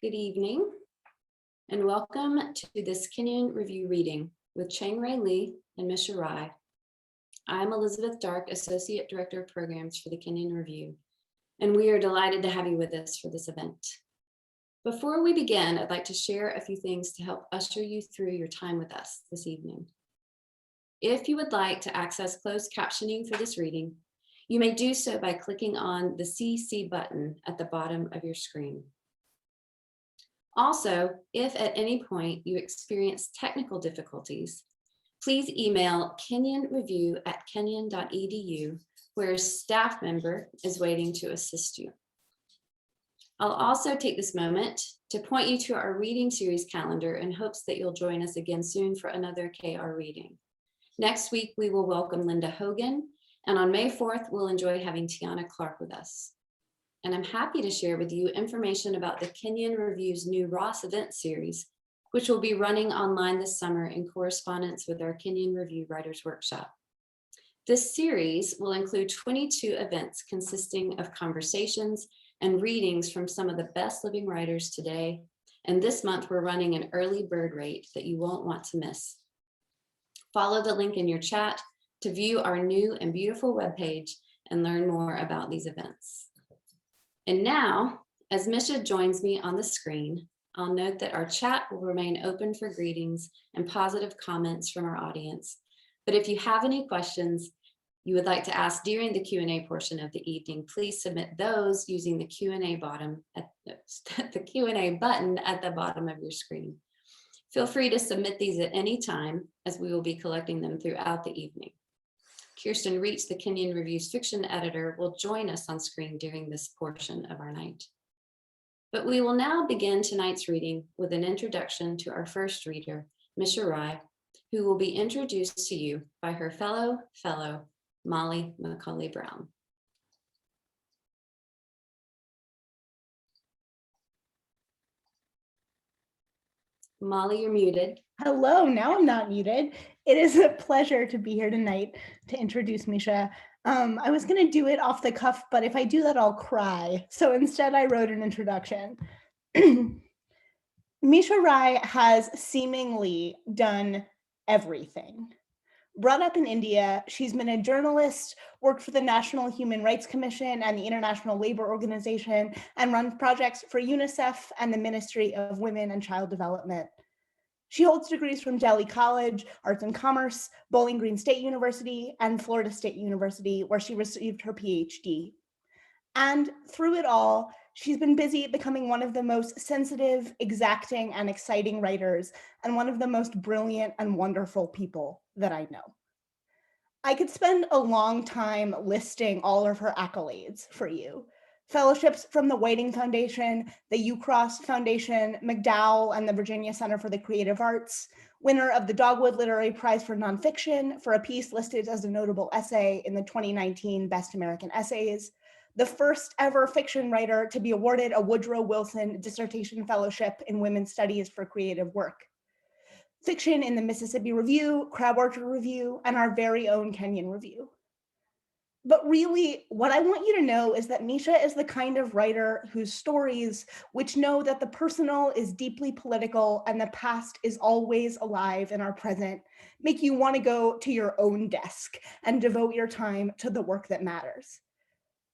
Good evening, and welcome to this Kenyon Review reading with Chang-rae Lee and Misha Rai. I'm Elizabeth Dark, Associate Director of Programs for the Kenyon Review, and we are delighted to have you with us for this event. Before we begin, I'd like to share a few things to help usher you through your time with us this evening. If you would like to access closed captioning for this reading, you may do so by clicking on the CC button at the bottom of your screen. Also, if at any point you experience technical difficulties, please email kenyonreview@kenyon.edu, where a staff member is waiting to assist you. I'll also take this moment to point you to our reading series calendar in hopes that you'll join us again soon for another KR reading. Next week, we will welcome Linda Hogan, and on May 4th, we'll enjoy having Tiana Clark with us. And I'm happy to share with you information about the Kenyon Review's new Ross event series, which will be running online this summer in correspondence with our Kenyon Review Writers Workshop. This series will include 22 events consisting of conversations and readings from some of the best living writers today. And this month we're running an early bird rate that you won't want to miss. Follow the link in your chat to view our new and beautiful webpage and learn more about these events. And now, as Misha joins me on the screen, I'll note that our chat will remain open for greetings and positive comments from our audience. But if you have any questions you would like to ask during the Q&A portion of the evening, please submit those using the Q&A button at the bottom of your screen. Feel free to submit these at any time, as we will be collecting them throughout the evening. Kirsten Reach, the Kenyon Review's fiction editor, will join us on screen during this portion of our night. But we will now begin tonight's reading with an introduction to our first reader, Misha Rai, who will be introduced to you by her fellow, Molly Macaulay Brown. Molly, you're muted. Hello, now I'm not muted. It is a pleasure to be here tonight to introduce Misha. I was going to do it off the cuff, but if I do that, I'll cry. So instead, I wrote an introduction. Misha Rai has seemingly done everything. Brought up in India, she's been a journalist, worked for the National Human Rights Commission and the International Labor Organization, and runs projects for UNICEF and the Ministry of Women and Child Development. She holds degrees from Delhi College, Arts and Commerce, Bowling Green State University, and Florida State University, where she received her PhD. And through it all, she's been busy becoming one of the most sensitive, exacting, and exciting writers, and one of the most brilliant and wonderful people that I know. I could spend a long time listing all of her accolades for you. Fellowships from the Whiting Foundation, the Ucross Foundation, MacDowell, and the Virginia Center for the Creative Arts, winner of the Dogwood Literary Prize for Nonfiction for a piece listed as a notable essay in the 2019 Best American Essays, the first ever fiction writer to be awarded a Woodrow Wilson Dissertation Fellowship in Women's Studies for creative work, fiction in the Mississippi Review, Crab Orchard Review, and our very own Kenyon Review. But really, what I want you to know is that Misha is the kind of writer whose stories, which know that the personal is deeply political and the past is always alive in our present, make you want to go to your own desk and devote your time to the work that matters.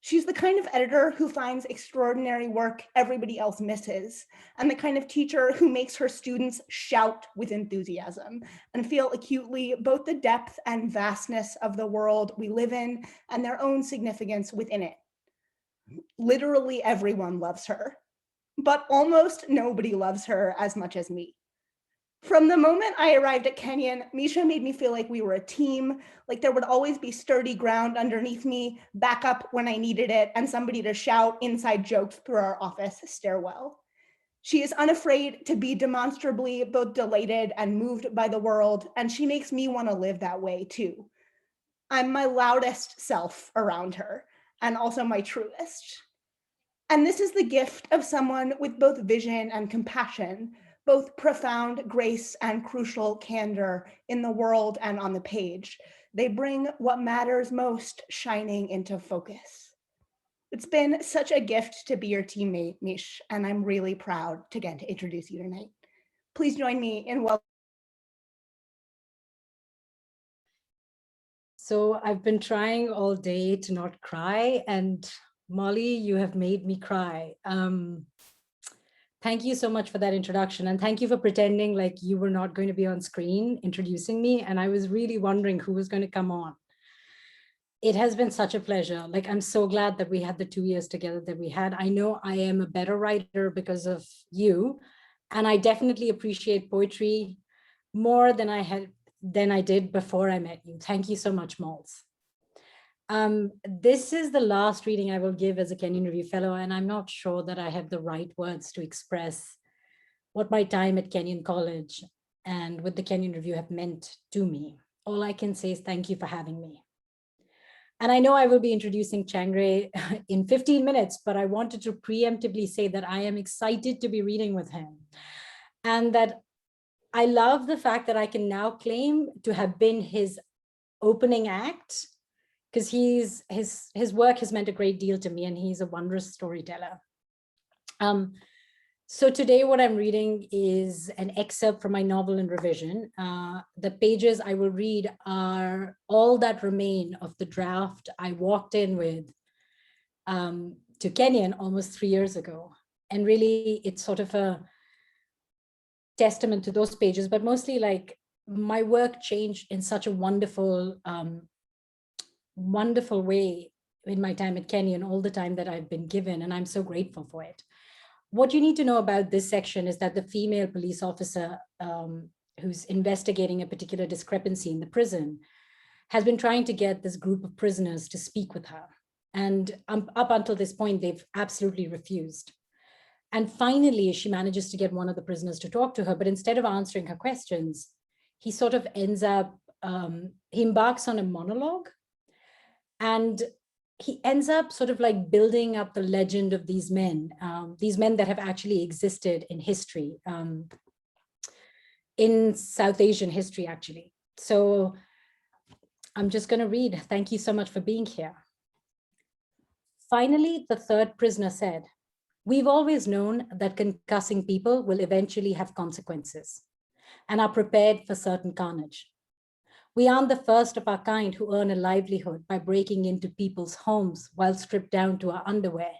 She's the kind of editor who finds extraordinary work everybody else misses, and the kind of teacher who makes her students shout with enthusiasm and feel acutely both the depth and vastness of the world we live in and their own significance within it. Literally everyone loves her, but almost nobody loves her as much as me. From the moment I arrived at Kenyon, Misha made me feel like we were a team, like there would always be sturdy ground underneath me, backup when I needed it, and somebody to shout inside jokes through our office stairwell. She is unafraid to be demonstrably both delighted and moved by the world, and she makes me want to live that way too. I'm my loudest self around her, and also my truest. And this is the gift of someone with both vision and compassion, both profound grace and crucial candor in the world and on the page. They bring what matters most shining into focus. It's been such a gift to be your teammate, Mish, and I'm really proud to get to introduce you tonight. Please join me in welcoming. So I've been trying all day to not cry, and Molly, you have made me cry. Thank you so much for that introduction, and thank you for pretending like you were not going to be on screen introducing me, and I was really wondering who was going to come on. It has been such a pleasure. Like, I'm so glad that we had the 2 years together that we had. I know I am a better writer because of you, and I definitely appreciate poetry more than I did before I met you. Thank you so much, Malls. This is the last reading I will give as a Kenyon Review Fellow, and I'm not sure that I have the right words to express what my time at Kenyon College and with the Kenyon Review have meant to me. All I can say is thank you for having me. And I know I will be introducing Chang-rae in 15 minutes, but I wanted to preemptively say that I am excited to be reading with him, and that I love the fact that I can now claim to have been his opening act, because his work has meant a great deal to me, and he's a wondrous storyteller. So today what I'm reading is an excerpt from my novel in revision. The pages I will read are all that remain of the draft I walked in with to Kenyon almost 3 years ago. And really it's sort of a testament to those pages, but mostly like my work changed in such a wonderful, wonderful way in my time at Kenyon, all the time that I've been given, and I'm so grateful for it. What you need to know about this section is that the female police officer who's investigating a particular discrepancy in the prison has been trying to get this group of prisoners to speak with her. And up until this point, they've absolutely refused. And finally, she manages to get one of the prisoners to talk to her, but instead of answering her questions, he sort of ends up, he embarks on a monologue, and he ends up sort of like building up the legend of these men that have actually existed in history, in South Asian history, actually. So I'm just going to read. Thank you so much for being here. Finally, the third prisoner said, "We've always known that concussing people will eventually have consequences and are prepared for certain carnage. We aren't the first of our kind who earn a livelihood by breaking into people's homes while stripped down to our underwear,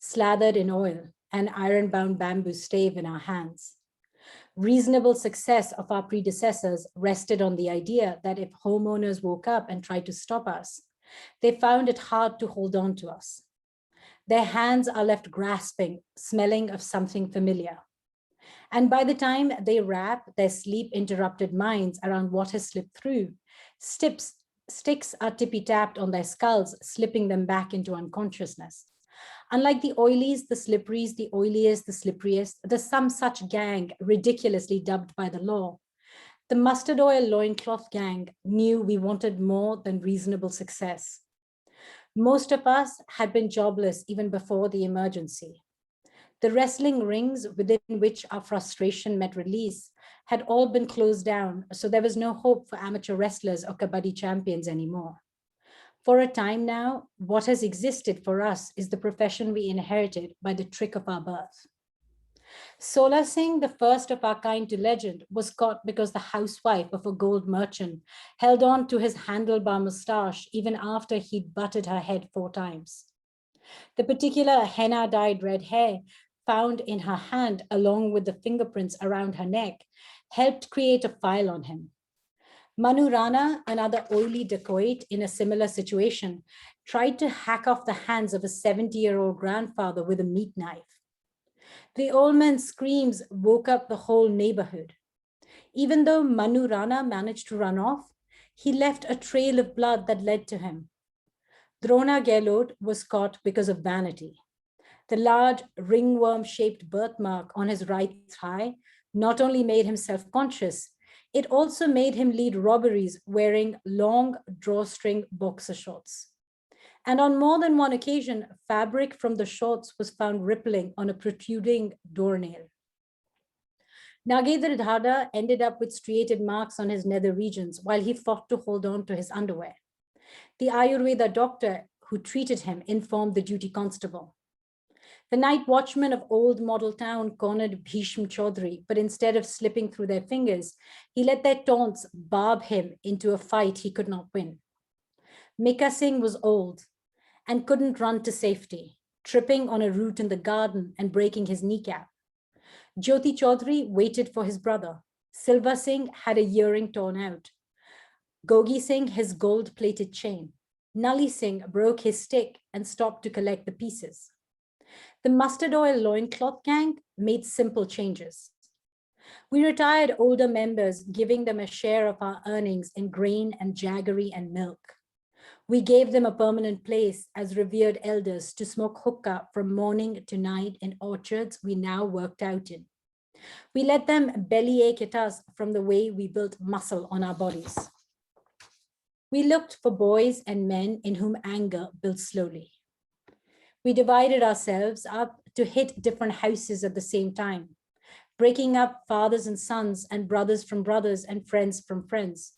slathered in oil, and iron-bound bamboo stave in our hands. Reasonable success of our predecessors rested on the idea that if homeowners woke up and tried to stop us, they found it hard to hold on to us. Their hands are left grasping, smelling of something familiar. And by the time they wrap their sleep-interrupted minds around what has slipped through, sticks are tippy-tapped on their skulls, slipping them back into unconsciousness. Unlike the oilies, the slipperies, the oiliest, the slipperiest, the some such gang ridiculously dubbed by the law, the mustard oil loincloth gang knew we wanted more than reasonable success. Most of us had been jobless even before the emergency. The wrestling rings within which our frustration met release had all been closed down, so there was no hope for amateur wrestlers or kabaddi champions anymore. For a time now, what has existed for us is the profession we inherited by the trick of our birth. Sola Singh, the first of our kind to legend, was caught because the housewife of a gold merchant held on to his handlebar moustache even after he'd butted her head 4 times. The particular henna-dyed red hair found in her hand, along with the fingerprints around her neck, helped create a file on him. Manu Rana, another oily dacoit in a similar situation, tried to hack off the hands of a 70-year-old grandfather with a meat knife. The old man's screams woke up the whole neighborhood. Even though Manu Rana managed to run off, he left a trail of blood that led to him. Drona Gehlot was caught because of vanity. The large ringworm-shaped birthmark on his right thigh not only made him self-conscious, it also made him lead robberies wearing long drawstring boxer shorts. And on more than one occasion, fabric from the shorts was found rippling on a protruding doornail. Nagedra Dhada ended up with striated marks on his nether regions while he fought to hold on to his underwear. The Ayurveda doctor who treated him, informed the duty constable. The night watchman of old model town cornered Bhisham Chaudhry, but instead of slipping through their fingers, he let their taunts barb him into a fight he could not win. Mika Singh was old and couldn't run to safety, tripping on a root in the garden and breaking his kneecap. Jyoti Chaudhry waited for his brother. Silva Singh had a earring torn out. Gogi Singh his gold-plated chain. Nali Singh broke his stick and stopped to collect the pieces. The mustard oil loincloth gang made simple changes. We retired older members, giving them a share of our earnings in grain and jaggery and milk. We gave them a permanent place as revered elders to smoke hookah from morning to night in orchards we now worked out in. We let them bellyache at us from the way we built muscle on our bodies. We looked for boys and men in whom anger built slowly. We divided ourselves up to hit different houses at the same time, breaking up fathers and sons and brothers from brothers and friends from friends.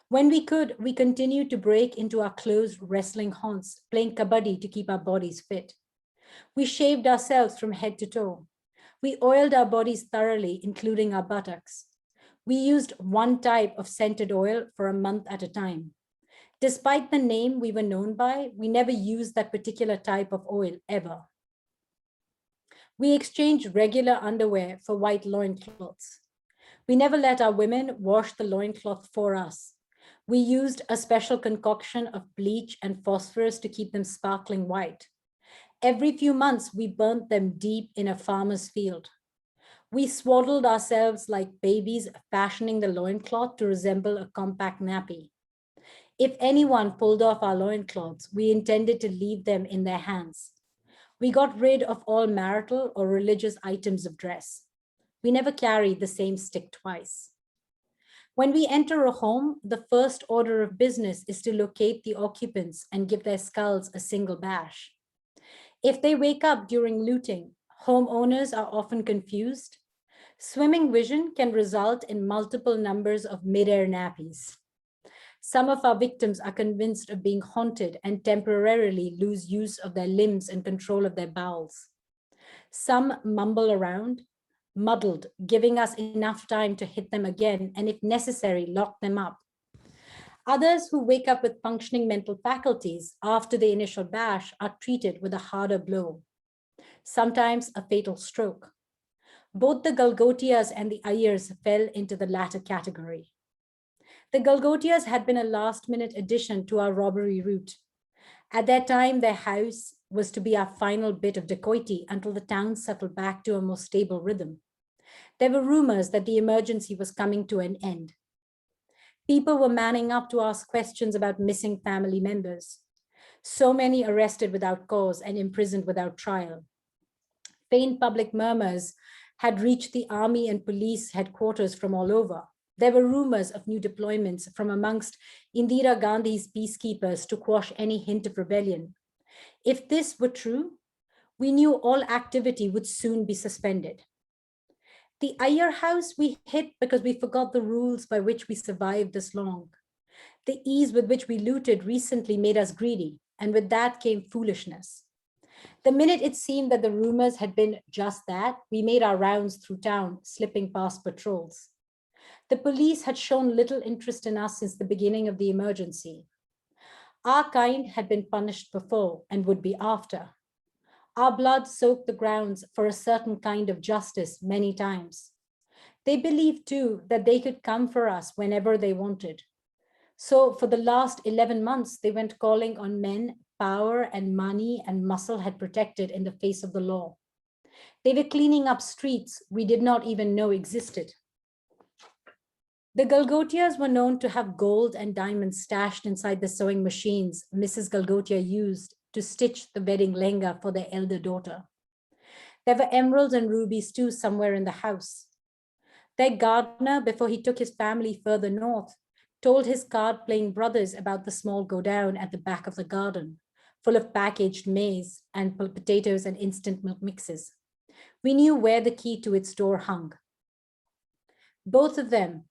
When we could, we continued to break into our closed wrestling haunts, playing kabaddi to keep our bodies fit. We shaved ourselves from head to toe. We oiled our bodies thoroughly, including our buttocks. We used one type of scented oil for a month at a time. Despite the name we were known by, we never used that particular type of oil ever. We exchanged regular underwear for white loincloths. We never let our women wash the loincloth for us. We used a special concoction of bleach and phosphorus to keep them sparkling white. Every few months, we burnt them deep in a farmer's field. We swaddled ourselves like babies, fashioning the loincloth to resemble a compact nappy. If anyone pulled off our loincloths, we intended to leave them in their hands. We got rid of all marital or religious items of dress. We never carried the same stick twice. When we enter a home, the first order of business is to locate the occupants and give their skulls a single bash. If they wake up during looting, homeowners are often confused. Swimming vision can result in multiple numbers of mid-air nappies. Some of our victims are convinced of being haunted and temporarily lose use of their limbs and control of their bowels. Some mumble around, muddled, giving us enough time to hit them again and if necessary, lock them up. Others who wake up with functioning mental faculties after the initial bash are treated with a harder blow, sometimes a fatal stroke. Both the Galgotias and the Ayers fell into the latter category. The Galgotias had been a last-minute addition to our robbery route. At that time, their house was to be our final bit of dacoity until the town settled back to a more stable rhythm. There were rumors that the emergency was coming to an end. People were manning up to ask questions about missing family members. So many arrested without cause and imprisoned without trial. Faint public murmurs had reached the army and police headquarters from all over. There were rumors of new deployments from amongst Indira Gandhi's peacekeepers to quash any hint of rebellion. If this were true, we knew all activity would soon be suspended. The Iyer house we hit because we forgot the rules by which we survived this long. The ease with which we looted recently made us greedy, and with that came foolishness. The minute it seemed that the rumors had been just that, we made our rounds through town, slipping past patrols. The police had shown little interest in us since the beginning of the emergency. Our kind had been punished before and would be after. Our blood soaked the grounds for a certain kind of justice many times. They believed too that they could come for us whenever they wanted. So for the last 11 months, they went calling on men power and money and muscle had protected in the face of the law. They were cleaning up streets we did not even know existed. The Galgotias were known to have gold and diamonds stashed inside the sewing machines Mrs. Galgotia used to stitch the wedding lehenga for their elder daughter. There were emeralds and rubies too somewhere in the house. Their gardener, before he took his family further north, told his card-playing brothers about the small godown at the back of the garden, full of packaged maize and potatoes and instant milk mixes. We knew where the key to its door hung. Both of them,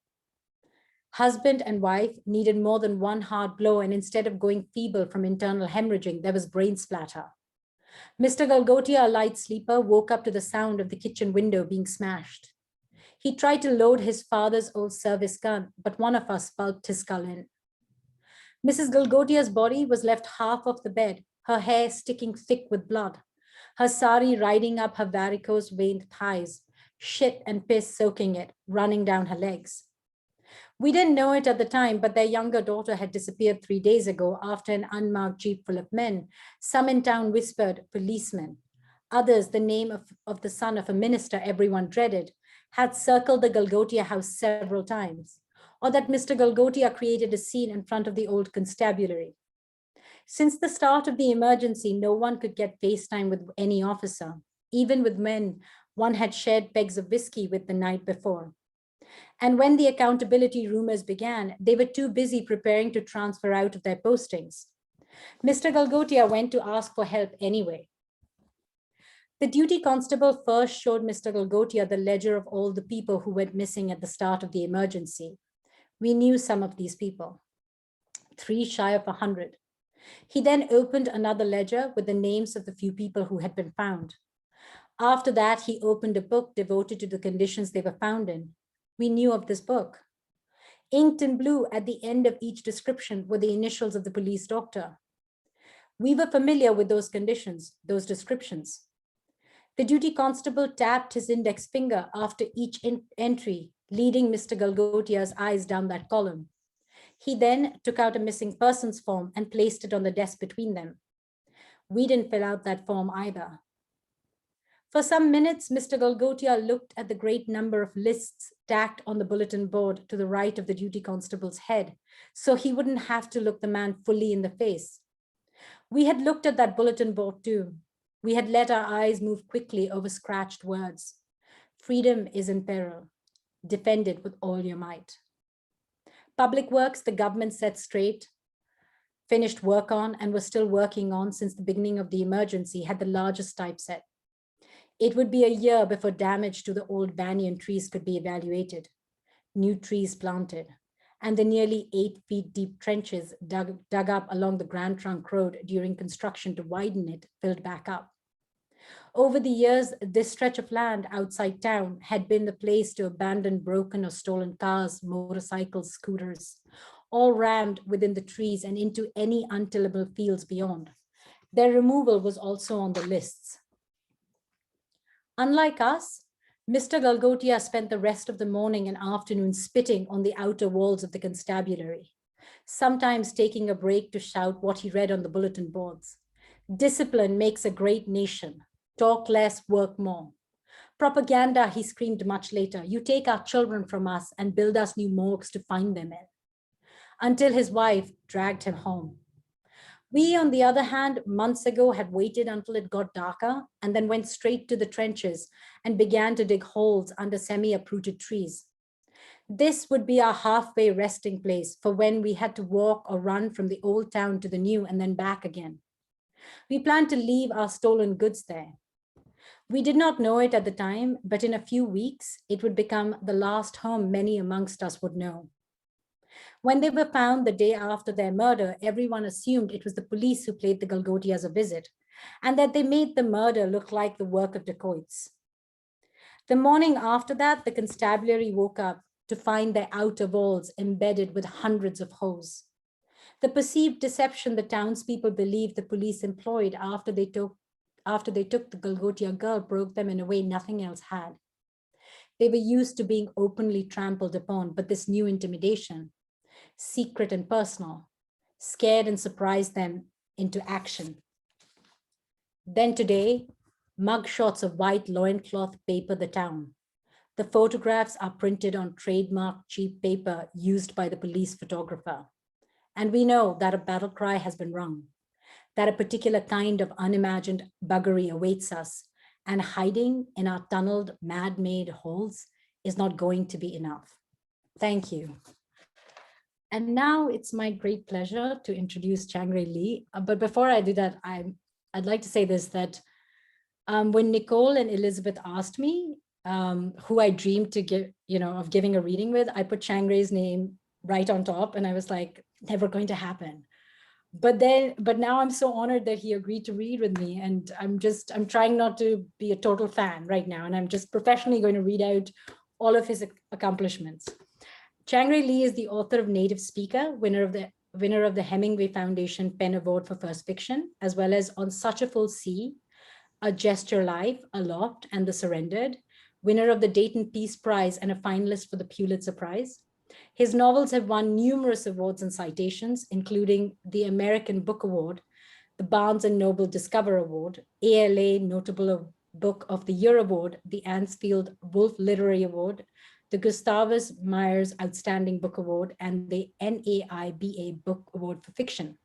Husband and wife needed more than one hard blow, and instead of going feeble from internal hemorrhaging, there was brain splatter. Mr. Galgotia, a light sleeper, woke up to the sound of the kitchen window being smashed. He tried to load his father's old service gun, but one of us bulked his skull in. Mrs. Galgotia's body was left half of the bed, her hair sticking thick with blood, her sari riding up her varicose-veined thighs, shit and piss soaking it, running down her legs. We didn't know it at the time, but their younger daughter had disappeared 3 days ago after an unmarked jeep full of men. Some in town whispered, policemen. Others, the name of the son of a minister everyone dreaded, had circled the Galgotia house several times, or that Mr. Galgotia created a scene in front of the old constabulary. Since the start of the emergency, no one could get FaceTime with any officer, even with men one had shared pegs of whiskey with the night before. And when the accountability rumors began, they were too busy preparing to transfer out of their postings. Mr. Galgotia went to ask for help anyway. The duty constable first showed Mr. Galgotia the ledger of all the people who went missing at the start of the emergency. We knew some of these people, 3 shy of 100. He then opened another ledger with the names of the few people who had been found. After that, he opened a book devoted to the conditions they were found in. We knew of this book. Inked in blue at the end of each description were the initials of the police doctor. We were familiar with those conditions, those descriptions. The duty constable tapped his index finger after each entry, leading Mr. Galgotia's eyes down that column. He then took out a missing persons form and placed it on the desk between them. We didn't fill out that form either. For some minutes, Mr. Galgotia looked at the great number of lists stacked on the bulletin board to the right of the duty constable's head, so he wouldn't have to look the man fully in the face. We had looked at that bulletin board too. We had let our eyes move quickly over scratched words. Freedom is in peril. Defend it with all your might. Public works, the government set straight, finished work on, and was still working on since the beginning of the emergency, had the largest typeset. It would be a year before damage to the old banyan trees could be evaluated, new trees planted, and the nearly 8 feet deep trenches dug up along the Grand Trunk Road during construction to widen it filled back up. Over the years, this stretch of land outside town had been the place to abandon broken or stolen cars, motorcycles, scooters, all rammed within the trees and into any untillable fields beyond. Their removal was also on the lists. Unlike us, Mr. Galgotia spent the rest of the morning and afternoon spitting on the outer walls of the constabulary, sometimes taking a break to shout what he read on the bulletin boards. Discipline makes a great nation. Talk less, work more. Propaganda, he screamed much later. You take our children from us and build us new morgues to find them in. Until his wife dragged him home. We, on the other hand, months ago had waited until it got darker and then went straight to the trenches and began to dig holes under semi-uprooted trees. This would be our halfway resting place for when we had to walk or run from the old town to the new and then back again. We planned to leave our stolen goods there. We did not know it at the time, but in a few weeks, it would become the last home many amongst us would know. When they were found the day after their murder, everyone assumed it was the police who paid the Galgotias a visit, and that they made the murder look like the work of dacoits. The morning after that, the constabulary woke up to find their outer walls embedded with hundreds of holes. The perceived deception the townspeople believed the police employed after they took the Galgotia girl broke them in a way nothing else had. They were used to being openly trampled upon, but this new intimidation, secret and personal, scared and surprised them into action. Then today, mugshots of white loincloth paper the town. The photographs are printed on trademark cheap paper used by the police photographer. And we know that a battle cry has been rung, that a particular kind of unimagined buggery awaits us, and hiding in our tunneled, man-made holes is not going to be enough. Thank you. And now it's my great pleasure to introduce Chang-rae Lee. But before I do that, I'd like to say this, that when Nicole and Elizabeth asked me who I dreamed to give, of giving a reading with, I put Chang-rae's name right on top. And I was like, never going to happen. But now I'm so honored that he agreed to read with me. And I'm trying not to be a total fan right now. And I'm just professionally going to read out all of his accomplishments. Chang-rae Lee is the author of Native Speaker, winner of the Hemingway Foundation Pen Award for First Fiction, as well as On Such a Full Sea, A Gesture Life, Aloft, and The Surrendered, winner of the Dayton Peace Prize and a finalist for the Pulitzer Prize. His novels have won numerous awards and citations, including the American Book Award, the Barnes & Noble Discover Award, ALA Notable Book of the Year Award, the Anisfield-Wolf Literary Award, the Gustavus Myers Outstanding Book Award, and the NAIBA Book Award for Fiction.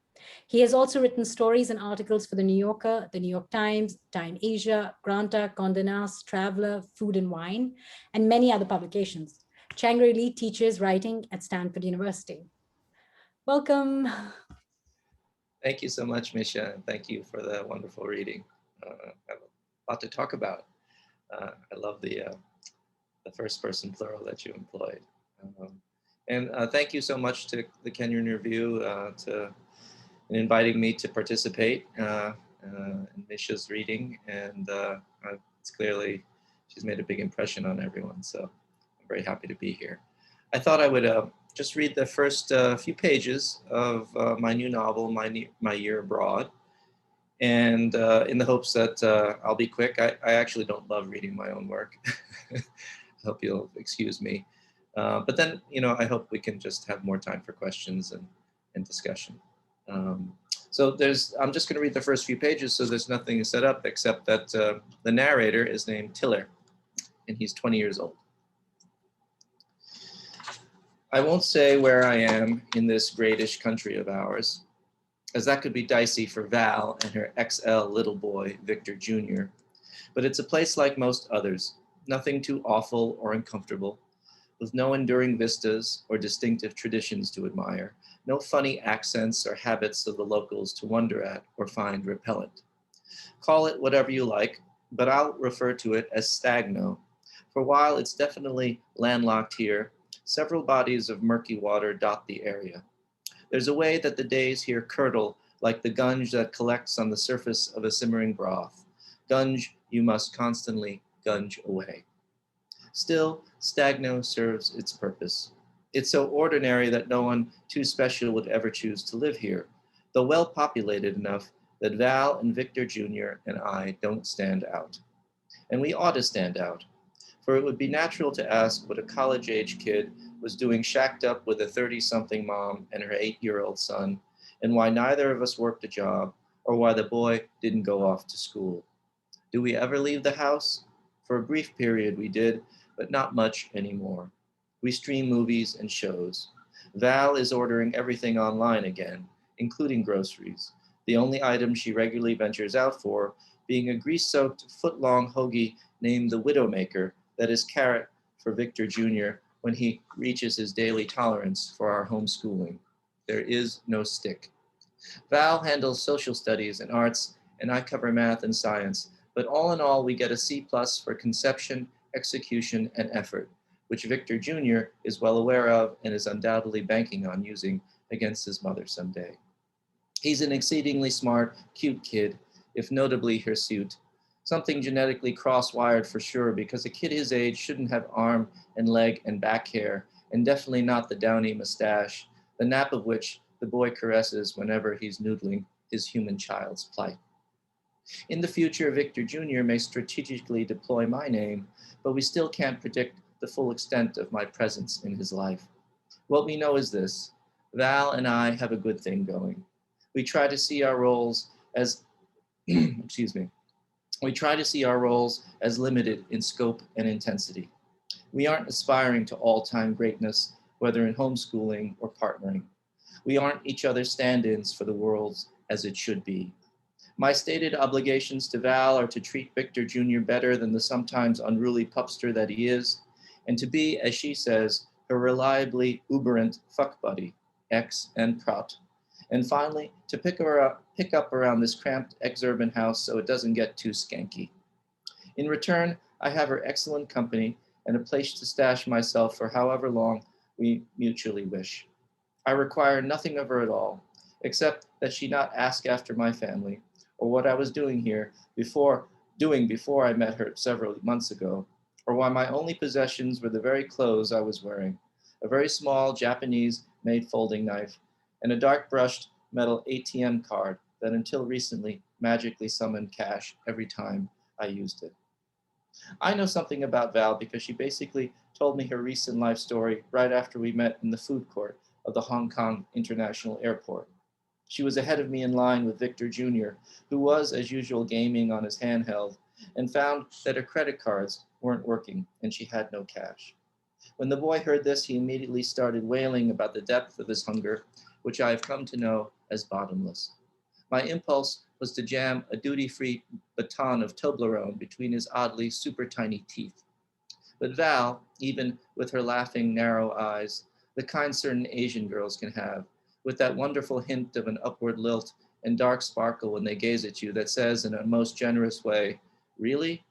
He has also written stories and articles for The New Yorker, The New York Times, Time Asia, Granta, Conde Nast Traveler, Food and Wine, and many other publications. Chang-rae Lee teaches writing at Stanford University. Welcome. Thank you so much, Misha, and thank you for the wonderful reading. I have a lot to talk about. I love the first person plural that you employed. And thank you so much to the Kenyon Review in inviting me to participate in Misha's reading. And it's clearly, she's made a big impression on everyone. So I'm very happy to be here. I thought I would just read the first few pages of my new novel, My Year Abroad. And in the hopes that I'll be quick. I actually don't love reading my own work. I hope you'll excuse me. But then, I hope we can just have more time for questions and discussion. So I'm just going to read the first few pages, so there's nothing set up except that the narrator is named Tiller, and he's 20 years old. I won't say where I am in this greatish country of ours, as that could be dicey for Val and her XL little boy, Victor Jr., but it's a place like most others, nothing too awful or uncomfortable, with no enduring vistas or distinctive traditions to admire, no funny accents or habits of the locals to wonder at or find repellent. Call it whatever you like, but I'll refer to it as Stagno, for while it's definitely landlocked here, several bodies of murky water dot the area. There's a way that the days here curdle like the gunge that collects on the surface of a simmering broth, gunge you must constantly gunge away. Still, Stagno serves its purpose. It's so ordinary that no one too special would ever choose to live here, though well populated enough that Val and Victor Jr. and I don't stand out. And we ought to stand out, for it would be natural to ask what a college-age kid was doing shacked up with a 30-something mom and her 8-year-old son, and why neither of us worked a job, or why the boy didn't go off to school. Do we ever leave the house? For a brief period we did, but not much anymore. We stream movies and shows. Val is ordering everything online again, including groceries, the only item she regularly ventures out for being a grease-soaked, foot-long hoagie named the Widowmaker that is carrot for Victor Jr. when he reaches his daily tolerance for our homeschooling. There is no stick. Val handles social studies and arts, and I cover math and science, but all in all, we get a C+ for conception, execution, and effort, which Victor Jr. is well aware of and is undoubtedly banking on using against his mother someday. He's an exceedingly smart, cute kid, if notably hirsute, something genetically cross-wired for sure, because a kid his age shouldn't have arm and leg and back hair, and definitely not the downy mustache, the nap of which the boy caresses whenever he's noodling his human child's plight. In the future, Victor Jr. may strategically deploy my name, but we still can't predict the full extent of my presence in his life. What we know is this: Val and I have a good thing going. We try to see our roles as, we try to see our roles as limited in scope and intensity. We aren't aspiring to all-time greatness, whether in homeschooling or partnering. We aren't each other's stand-ins for the world as it should be. My stated obligations to Val are to treat Victor Jr. better than the sometimes unruly pupster that he is, and to be, as she says, her reliably uberant fuck buddy, ex and prot. And finally, to pick up around this cramped exurban house so it doesn't get too skanky. In return, I have her excellent company and a place to stash myself for however long we mutually wish. I require nothing of her at all, except that she not ask after my family, or what I was doing here before I met her several months ago, or why my only possessions were the very clothes I was wearing, a very small Japanese-made folding knife, and a dark-brushed metal ATM card that until recently magically summoned cash every time I used it. I know something about Val because she basically told me her recent life story right after we met in the food court of the Hong Kong International Airport. She was ahead of me in line with Victor Jr., who was, as usual, gaming on his handheld, and found that her credit cards weren't working and she had no cash. When the boy heard this, he immediately started wailing about the depth of his hunger, which I have come to know as bottomless. My impulse was to jam a duty-free baton of Toblerone between his oddly super tiny teeth. But Val, even with her laughing, narrow eyes, the kind certain Asian girls can have, with that wonderful hint of an upward lilt and dark sparkle when they gaze at you that says in a most generous way, really?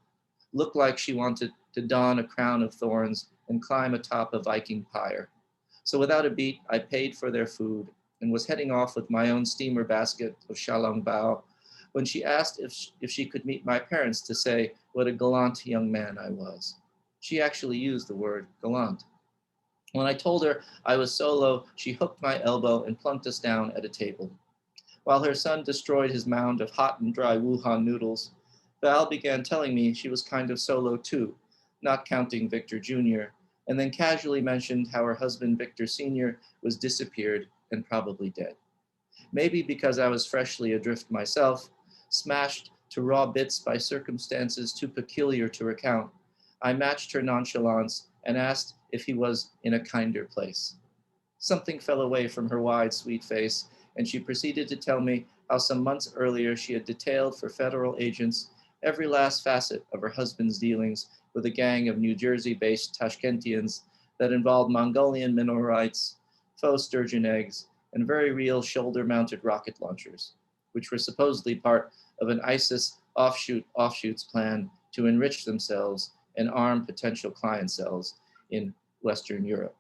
Looked like she wanted to don a crown of thorns and climb atop a Viking pyre. So without a beat, I paid for their food and was heading off with my own steamer basket of xiaolongbao when she asked if she could meet my parents to say what a gallant young man I was. She actually used the word gallant. When I told her I was solo, she hooked my elbow and plunked us down at a table. While her son destroyed his mound of hot and dry Wuhan noodles, Val began telling me she was kind of solo too, not counting Victor Jr., and then casually mentioned how her husband Victor Sr. was disappeared and probably dead. Maybe because I was freshly adrift myself, smashed to raw bits by circumstances too peculiar to recount, I matched her nonchalance and asked if he was in a kinder place. Something fell away from her wide, sweet face, and she proceeded to tell me how some months earlier she had detailed for federal agents every last facet of her husband's dealings with a gang of New Jersey-based Tashkentians that involved Mongolian mineral rights, faux sturgeon eggs, and very real shoulder-mounted rocket launchers, which were supposedly part of an ISIS offshoots plan to enrich themselves and arm potential client cells in Western Europe.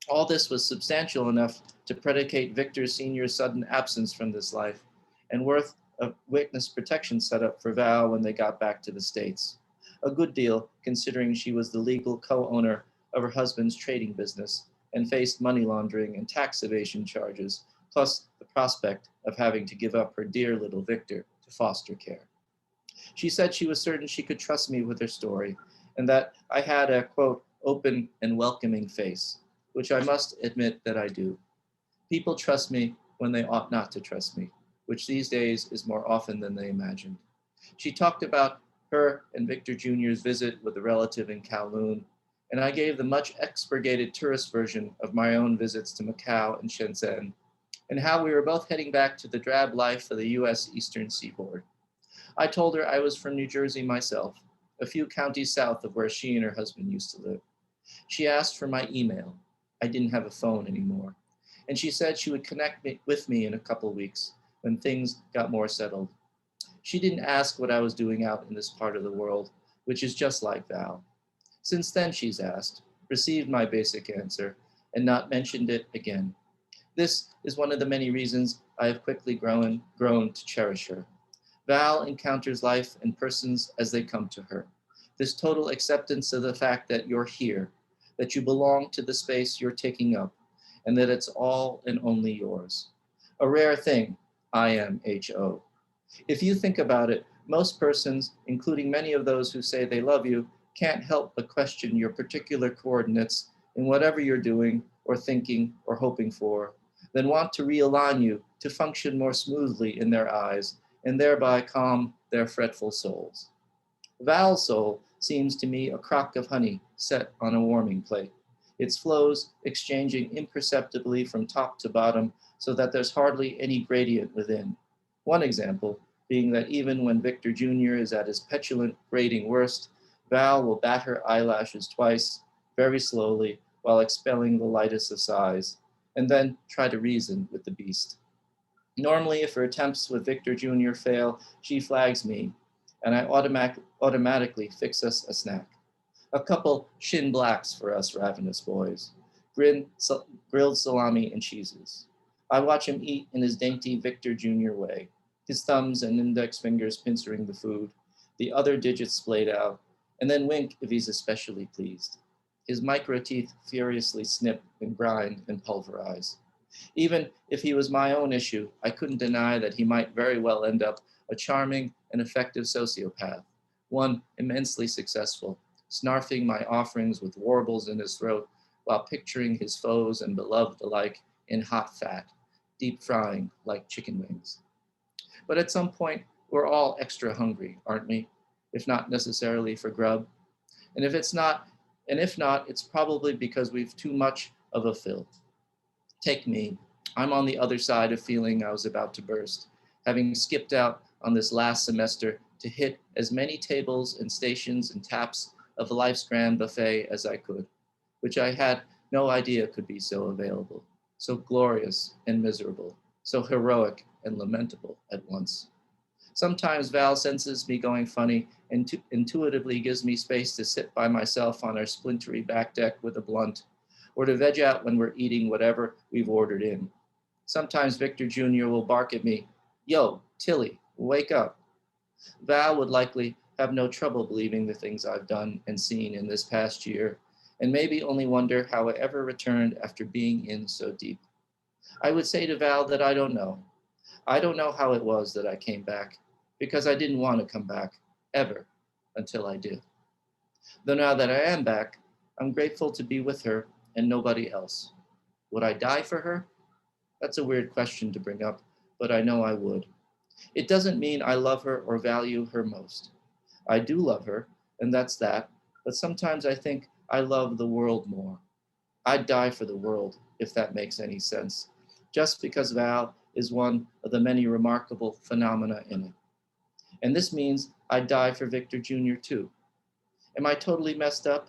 All this was substantial enough to predicate Victor Sr.'s sudden absence from this life and worth a witness protection setup for Val when they got back to the States. A good deal, considering she was the legal co-owner of her husband's trading business and faced money laundering and tax evasion charges, plus the prospect of having to give up her dear little Victor to foster care. She said she was certain she could trust me with her story and that I had a, quote, open and welcoming face, which I must admit that I do. People trust me when they ought not to trust me, which these days is more often than they imagined. She talked about her and Victor Jr.'s visit with a relative in Kowloon, and I gave the much expurgated tourist version of my own visits to Macau and Shenzhen, and how we were both heading back to the drab life of the US Eastern Seaboard. I told her I was from New Jersey myself, a few counties south of where she and her husband used to live. She asked for my email. I didn't have a phone anymore. And she said she would connect with me in a couple weeks when things got more settled. She didn't ask what I was doing out in this part of the world, which is just like Val. Since then, she's asked, received my basic answer, and not mentioned it again. This is one of the many reasons I have quickly grown to cherish her. Val encounters life and persons as they come to her. This total acceptance of the fact that you're here, that you belong to the space you're taking up, and that it's all and only yours. A rare thing, IMHO. If you think about it, most persons, including many of those who say they love you, can't help but question your particular coordinates in whatever you're doing or thinking or hoping for, then want to realign you to function more smoothly in their eyes and thereby calm their fretful souls. Val's soul seems to me a crock of honey set on a warming plate, its flows exchanging imperceptibly from top to bottom so that there's hardly any gradient within. One example being that even when Victor Jr. is at his petulant, grating worst, Val will bat her eyelashes twice, very slowly, while expelling the lightest of sighs, and then try to reason with the beast. Normally, if her attempts with Victor Jr. fail, she flags me, and I automatically fix us a snack. A couple shin blacks for us ravenous boys. grilled salami and cheeses. I watch him eat in his dainty Victor Jr. way, his thumbs and index fingers pincering the food, the other digits splayed out, and then wink if he's especially pleased. His micro teeth furiously snip and grind and pulverize. Even if he was my own issue, I couldn't deny that he might very well end up a charming and effective sociopath, one immensely successful, snarfing my offerings with warbles in his throat while picturing his foes and beloved alike in hot fat, deep frying like chicken wings. But at some point, we're all extra hungry, aren't we? If not necessarily for grub. And if not, it's probably because we've too much of a fill. Take me. I'm on the other side of feeling I was about to burst, having skipped out on this last semester to hit as many tables and stations and taps of life's grand buffet as I could, which I had no idea could be so available, so glorious and miserable, so heroic and lamentable at once. Sometimes Val senses me going funny and intuitively gives me space to sit by myself on our splintery back deck with a blunt, or to veg out when we're eating whatever we've ordered in. Sometimes Victor Jr. will bark at me, "Yo, Tilly, wake up." Val would likely have no trouble believing the things I've done and seen in this past year, and maybe only wonder how I ever returned after being in so deep. I would say to Val that I don't know. I don't know how it was that I came back, because I didn't want to come back, ever, until I did. Though now that I am back, I'm grateful to be with her and nobody else. Would I die for her? That's a weird question to bring up, but I know I would. It doesn't mean I love her or value her most. I do love her, and that's that, but sometimes I think I love the world more. I'd die for the world, if that makes any sense, just because Val is one of the many remarkable phenomena in it. And this means I'd die for Victor Jr. too. Am I totally messed up?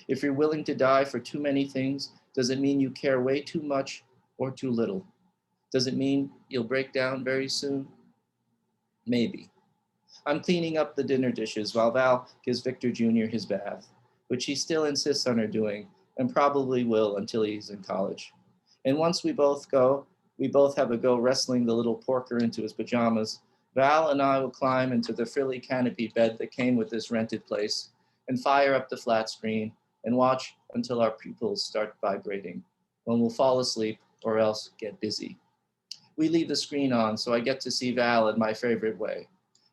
If you're willing to die for too many things, does it mean you care way too much or too little? Does it mean you'll break down very soon? Maybe. I'm cleaning up the dinner dishes while Val gives Victor Jr. his bath, which he still insists on her doing and probably will until he's in college. And once we both have a go wrestling the little porker into his pajamas, Val and I will climb into the frilly canopy bed that came with this rented place and fire up the flat screen and watch until our pupils start vibrating, when we'll fall asleep or else get busy. We leave the screen on so I get to see Val in my favorite way,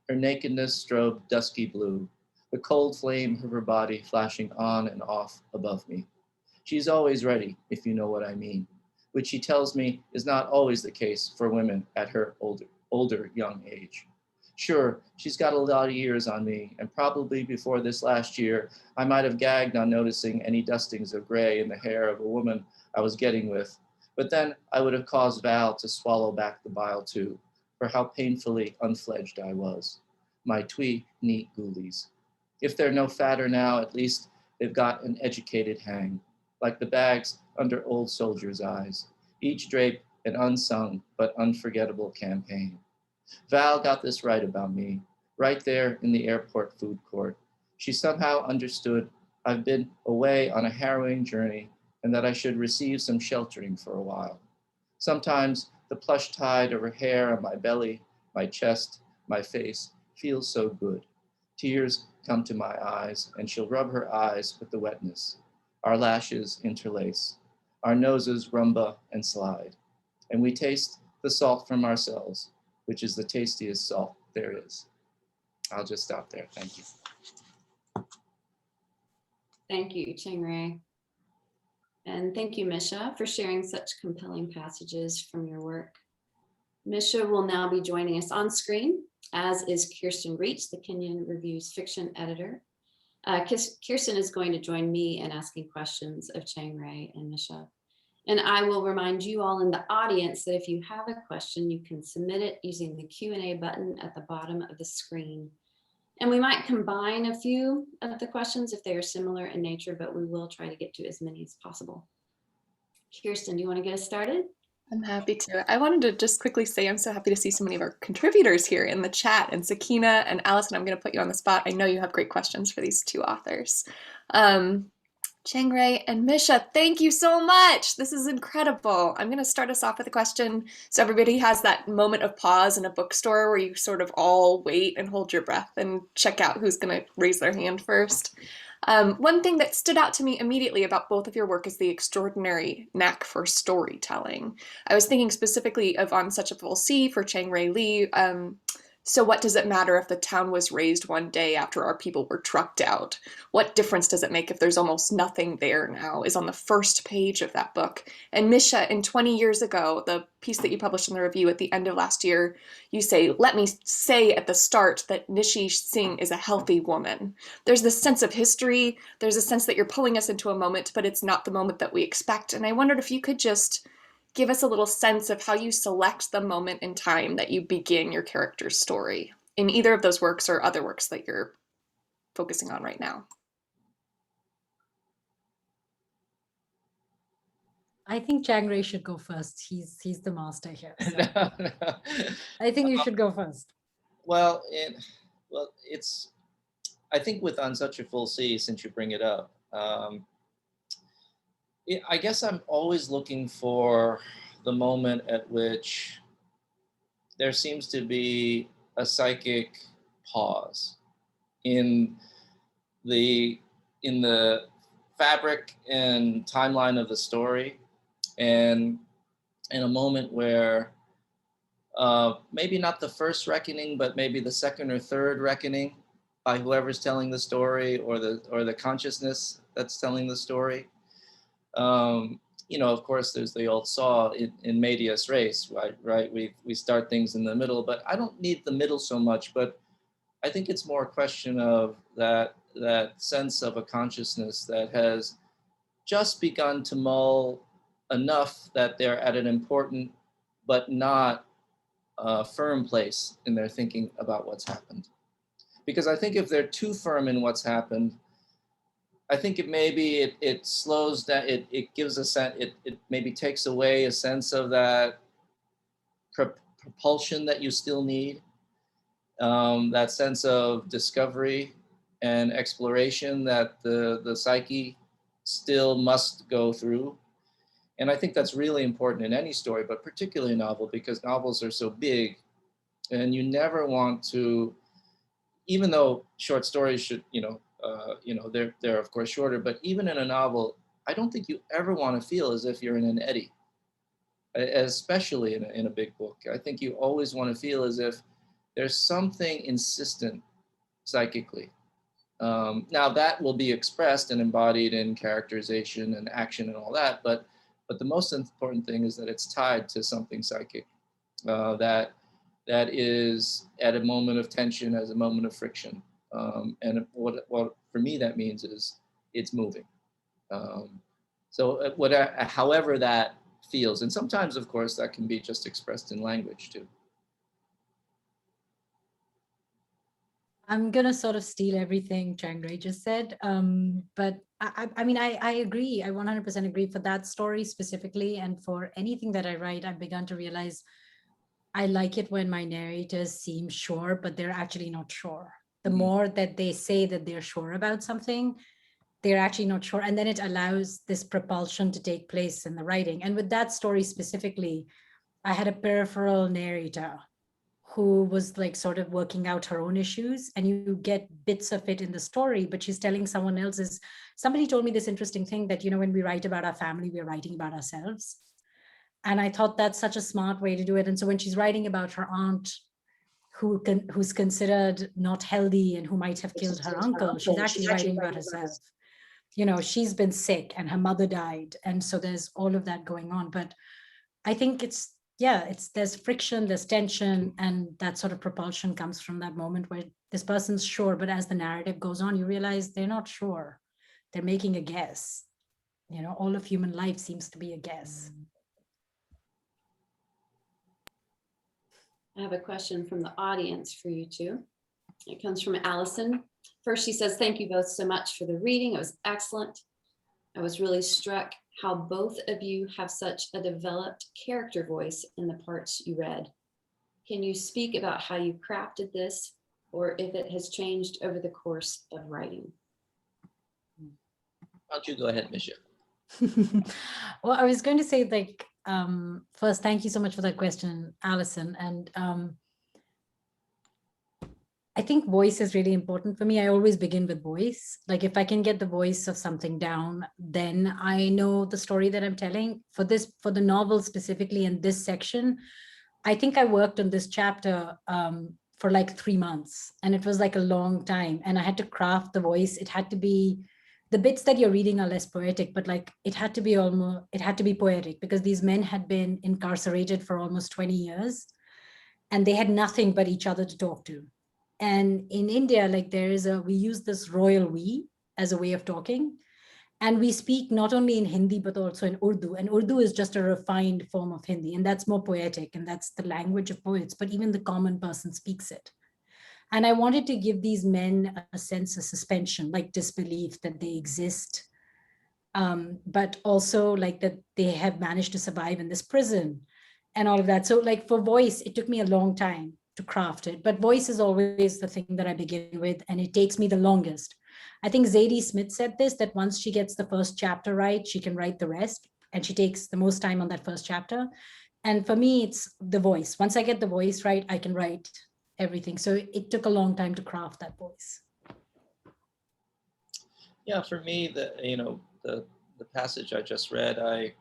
her nakedness strobed dusky blue, the cold flame of her body flashing on and off above me. She's always ready, if you know what I mean, which she tells me is not always the case for women at her older young age. Sure, she's got a lot of years on me, and probably before this last year, I might have gagged on noticing any dustings of gray in the hair of a woman I was getting with, but then I would have caused Val to swallow back the bile too, for how painfully unfledged I was. My twee, neat ghoulies. If they're no fatter now, at least they've got an educated hang, like the bags under old soldiers' eyes, each draped an unsung but unforgettable campaign. Val got this right about me, right there in the airport food court. She somehow understood I've been away on a harrowing journey and that I should receive some sheltering for a while. Sometimes the plush tide of her hair on my belly, my chest, my face feels so good. Tears come to my eyes and she'll rub her eyes with the wetness. Our lashes interlace. Our noses rumba and slide. And we taste the salt from ourselves, which is the tastiest salt there is. I'll just stop there. Thank you. Thank you, Chang-rae. And thank you, Misha, for sharing such compelling passages from your work. Misha will now be joining us on screen, as is Kirsten Reach, the Kenyon Review's fiction editor. Kirsten is going to join me in asking questions of Chang-rae and Misha. And I will remind you all in the audience that if you have a question, you can submit it using the Q&A button at the bottom of the screen. And we might combine a few of the questions if they are similar in nature, but we will try to get to as many as possible. Kirsten, do you want to get us started? I'm happy to. I wanted to just quickly say I'm so happy to see so many of our contributors here in the chat. And Sakina and Allison, I'm going to put you on the spot. I know you have great questions for these two authors. Chang-rae and Misha, thank you so much. This is incredible. I'm going to start us off with a question so everybody has that moment of pause in a bookstore where you sort of all wait and hold your breath and check out who's going to raise their hand first. One thing that stood out to me immediately about both of your work is the extraordinary knack for storytelling. I was thinking specifically of On Such a Full Sea for Chang-rae Lee. So what does it matter if the town was razed one day after our people were trucked out? What difference does it make if there's almost nothing there now is on the first page of that book. And Misha, in 20 years ago, the piece that you published in the review at the end of last year, you say, let me say at the start that Nishi Singh is a healthy woman. There's this sense of history. There's a sense that you're pulling us into a moment, but it's not the moment that we expect. And I wondered if you could just give us a little sense of how you select the moment in time that you begin your character's story in either of those works or other works that you're focusing on right now. I think Chang-rae should go first. He's the master here. So No, no. I think you should go first. Well, it's, I think with On Such a Full Sea, since you bring it up, I guess I'm always looking for the moment at which there seems to be a psychic pause in the fabric and timeline of the story, and in a moment where maybe not the first reckoning, but maybe the second or third reckoning by whoever's telling the story, or the consciousness that's telling the story. You know, of course, there's the old saw in medias res, right? We start things in the middle, but I don't need the middle so much. But I think it's more a question of that sense of a consciousness that has just begun to mull enough that they're at an important but not firm place in their thinking about what's happened. Because I think if they're too firm in what's happened, I think it slows down, it gives a sense, it maybe takes away a sense of that propulsion that you still need, that sense of discovery and exploration that the psyche still must go through. And I think that's really important in any story, but particularly a novel, because novels are so big and you never want to, even though short stories should, they're of course shorter, but even in a novel, I don't think you ever want to feel as if you're in an eddy, especially in a big book. I think you always want to feel as if there's something insistent psychically. Now that will be expressed and embodied in characterization and action and all that, but the most important thing is that it's tied to something psychic, that is at a moment of tension, as a moment of friction. And what for me that means is it's moving. So however that feels, and sometimes of course that can be just expressed in language too. I'm gonna sort of steal everything Chang-rae just said, but I mean, I agree. I 100% agree for that story specifically, and for anything that I write, I've begun to realize I like it when my narrators seem sure, but they're actually not sure. The more that they say that they're sure about something, they're actually not sure, and then it allows this propulsion to take place in the writing. And with that story specifically, I had a peripheral narrator who was like sort of working out her own issues, and you get bits of it in the story, but she's telling someone else's. Somebody told me this interesting thing that, when we write about our family, we're writing about ourselves. And I thought that's such a smart way to do it. And so when she's writing about her aunt who's considered not healthy and who might have killed her uncle, she's actually writing about herself. She's been sick and her mother died. And so there's all of that going on. But I think there's friction, there's tension, and that sort of propulsion comes from that moment where this person's sure, but as the narrative goes on, you realize they're not sure. They're making a guess. All of human life seems to be a guess. I have a question from the audience for you two. It comes from Allison. First, she says, thank you both so much for the reading. It was excellent. I was really struck how both of you have such a developed character voice in the parts you read. Can you speak about how you crafted this, or if it has changed over the course of writing? Why don't you go ahead, Misha? Well, I was going to say, like, first, thank you so much for that question, Alison. And I think voice is really important for me. I always begin with voice. Like, if I can get the voice of something down, then I know the story that I'm telling. For the novel specifically in this section, I think I worked on this chapter for like 3 months, and it was like a long time. And I had to craft the voice. It had to be, the bits that you're reading are less poetic, but like it had to be poetic, because these men had been incarcerated for almost 20 years and they had nothing but each other to talk to. And in India, like we use this royal we as a way of talking. And we speak not only in Hindi, but also in Urdu. And Urdu is just a refined form of Hindi, and that's more poetic, and that's the language of poets, but even the common person speaks it. And I wanted to give these men a sense of suspension, like disbelief that they exist, but also like that they have managed to survive in this prison and all of that. So like for voice, it took me a long time to craft it, but voice is always the thing that I begin with, and it takes me the longest. I think Zadie Smith said this, that once she gets the first chapter right, she can write the rest, and she takes the most time on that first chapter. And for me, it's the voice. Once I get the voice right, I can write everything. So it took a long time to craft that voice. Yeah, for me, the passage I just read, I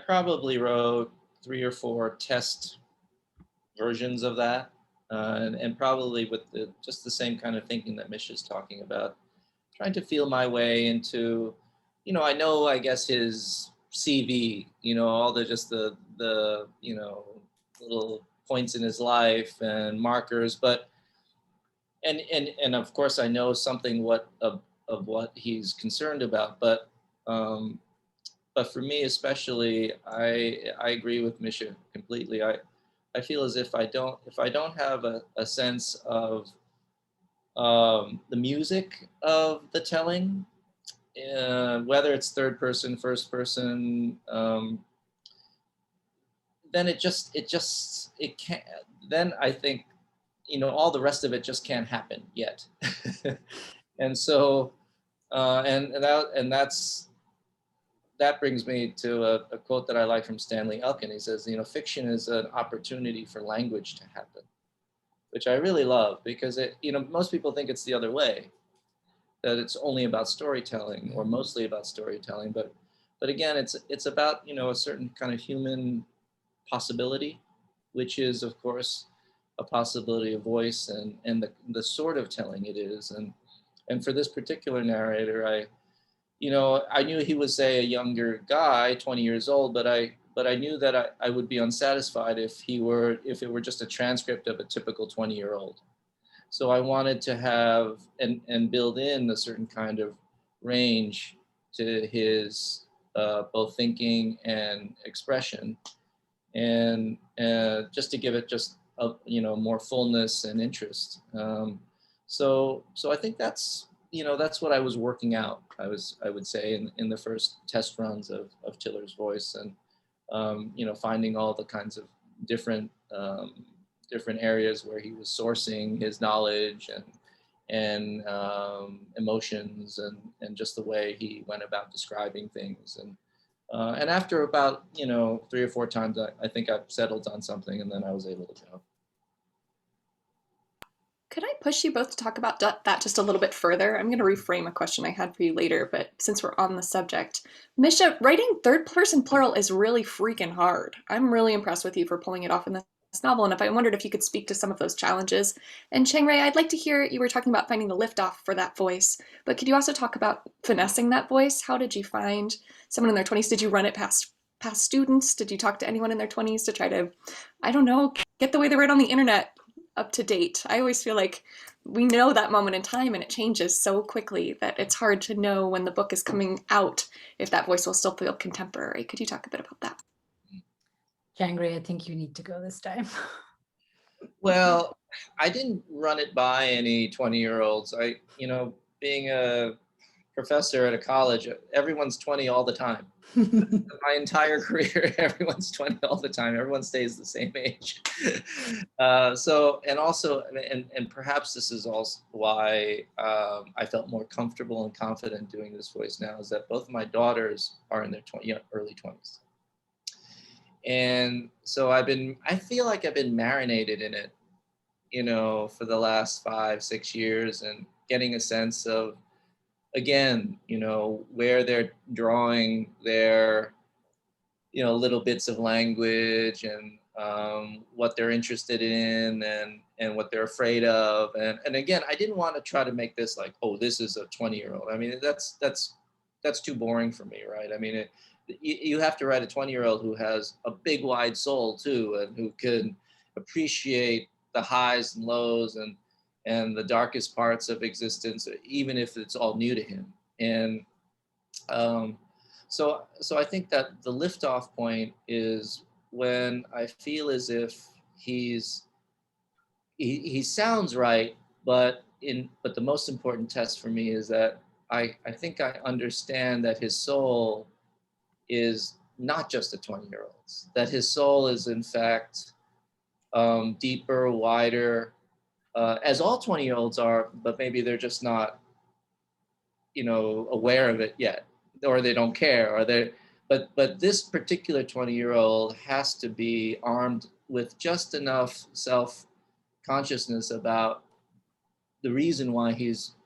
probably wrote 3 or 4 test versions of that, and probably with just the same kind of thinking that Misha's talking about, trying to feel my way into, I guess his CV, all the little points in his life and markers, but and of course I know something of what he's concerned about, but for me especially, I agree with Misha completely. I feel as if I don't have a sense of the music of the telling, whether it's third person, first person, then it can't. Then I think all the rest of it just can't happen yet. And so that brings me to a quote that I like from Stanley Elkin. He says, fiction is an opportunity for language to happen, which I really love, because most people think it's the other way, that it's only about storytelling or mostly about storytelling, but again, it's about a certain kind of human possibility, which is of course a possibility of voice and the sort of telling it is, and for this particular narrator, I knew he was, say, a younger guy, 20 years old, but I knew that I would be unsatisfied if it were just a transcript of a typical 20-year-old. So I wanted to have and build in a certain kind of range to his both thinking and expression, and just to give it just more fullness and interest. So I think that's what I was working out. I would say in the first test runs of Tiller's voice, and finding all the kinds of different areas where he was sourcing his knowledge and emotions and just the way he went about describing things. And after about 3 or 4 times, I think I've settled on something, and then I was able to go. Could I push you both to talk about that just a little bit further? I'm going to reframe a question I had for you later, but since we're on the subject, Misha, writing third person plural is really freaking hard. I'm really impressed with you for pulling it off in this novel, and if I wondered if you could speak to some of those challenges. And Chang-rae, I'd like to hear, you were talking about finding the liftoff for that voice, but could you also talk about finessing that voice? How did you find someone in their 20s? Did you run it past students? Did you talk to anyone in their 20s to try to, I don't know, get the way they write on the internet up to date? I always feel like we know that moment in time and it changes so quickly that it's hard to know when the book is coming out if that voice will still feel contemporary. Could you talk a bit about that? Chang-rae, I think you need to go this time. Well, I didn't run it by any 20-year-olds. Being a professor at a college, everyone's 20 all the time. My entire career, everyone's 20 all the time. Everyone stays the same age. And perhaps this is also why I felt more comfortable and confident doing this voice now, is that both of my daughters are in their early 20s. And so I feel like I've been marinated in it, for the last 5-6 years, and getting a sense of, again, where they're drawing their, little bits of language, and what they're interested in, and what they're afraid of. And again, I didn't want to try to make this like, oh, this is a 20-year-old. I mean, that's too boring for me, right? I mean, you have to write a 20-year-old who has a big, wide soul too, and who can appreciate the highs and lows and the darkest parts of existence, even if it's all new to him. And so I think that the liftoff point is when I feel as if he sounds right, but the most important test for me is that I think I understand that his soul is not just a 20-year-old's, that his soul is in fact deeper, wider, as all 20-year-olds are, but maybe they're just not, aware of it yet, or they don't care, but this particular 20-year-old has to be armed with just enough self-consciousness about the reason why he's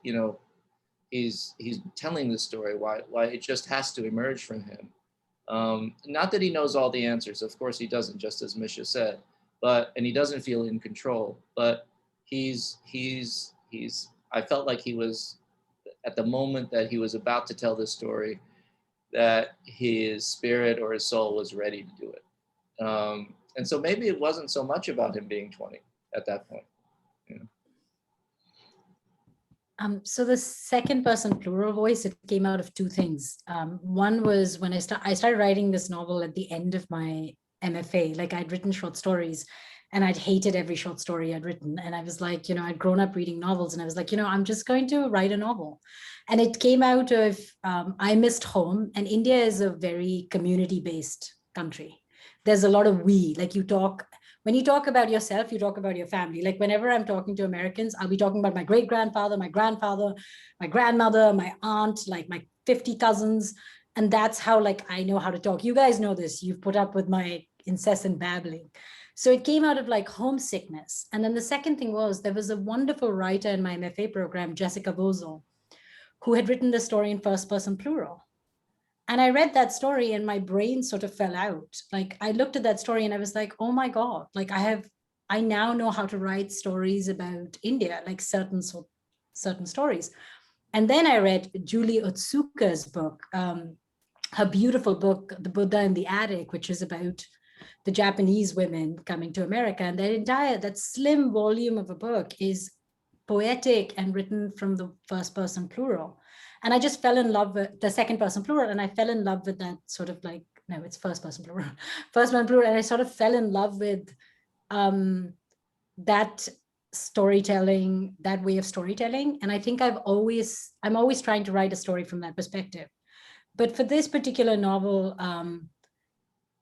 telling this story, why it just has to emerge from him. Not that he knows all the answers, of course he doesn't, just as Misha said, and he doesn't feel in control, but I felt like he was, at the moment that he was about to tell this story, that his spirit or his soul was ready to do it. And so maybe it wasn't so much about him being 20 at that point. So the second person plural voice, it came out of two things. One was when I started writing this novel at the end of my MFA. Like, I'd written short stories and I'd hated every short story I'd written. And I was like, I'd grown up reading novels, and I was like, I'm just going to write a novel. And it came out of, I missed home, and India is a very community-based country. There's a lot of we, like when you talk about yourself, you talk about your family. Like, whenever I'm talking to Americans, I'll be talking about my great-grandfather, my grandfather, my grandmother, my aunt, like my 50 cousins. And that's how, like, I know how to talk. You guys know this. You've put up with my incessant babbling. So it came out of like homesickness. And then the second thing was, there was a wonderful writer in my MFA program, Jessica Bozo, who had written the story in first person plural. And I read that story and my brain sort of fell out. Like, I looked at that story and I was like, oh my God, like I now know how to write stories about India, like certain stories. And then I read Julie Otsuka's book, her beautiful book, The Buddha in the Attic, which is about the Japanese women coming to America. And that slim volume of a book is poetic and written from the first person plural. And I just fell in love with the second person plural, and I fell in love with that sort of like, no, it's first person plural, first person plural. And I sort of fell in love with that storytelling, that way of storytelling. And I think I'm always trying to write a story from that perspective. But for this particular novel,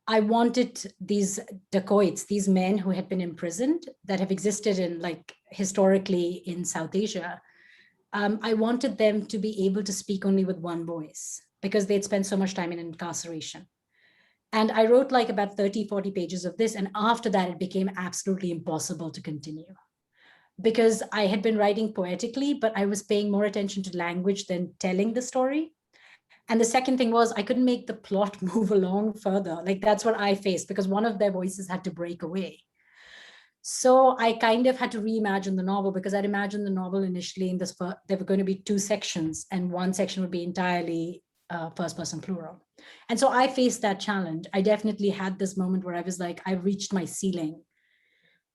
I wanted these dacoits, these men who had been imprisoned, that have existed in like historically in South Asia. I wanted them to be able to speak only with one voice because they'd spent so much time in incarceration. And I wrote like about 30, 40 pages of this. And after that, it became absolutely impossible to continue because I had been writing poetically, but I was paying more attention to language than telling the story. And the second thing was I couldn't make the plot move along further. Like, that's what I faced because one of their voices had to break away. So I kind of had to reimagine the novel because I'd imagined the novel initially in this, there were going to be 2 sections and one section would be entirely first person plural. And so I faced that challenge. I definitely had this moment where I was like, I reached my ceiling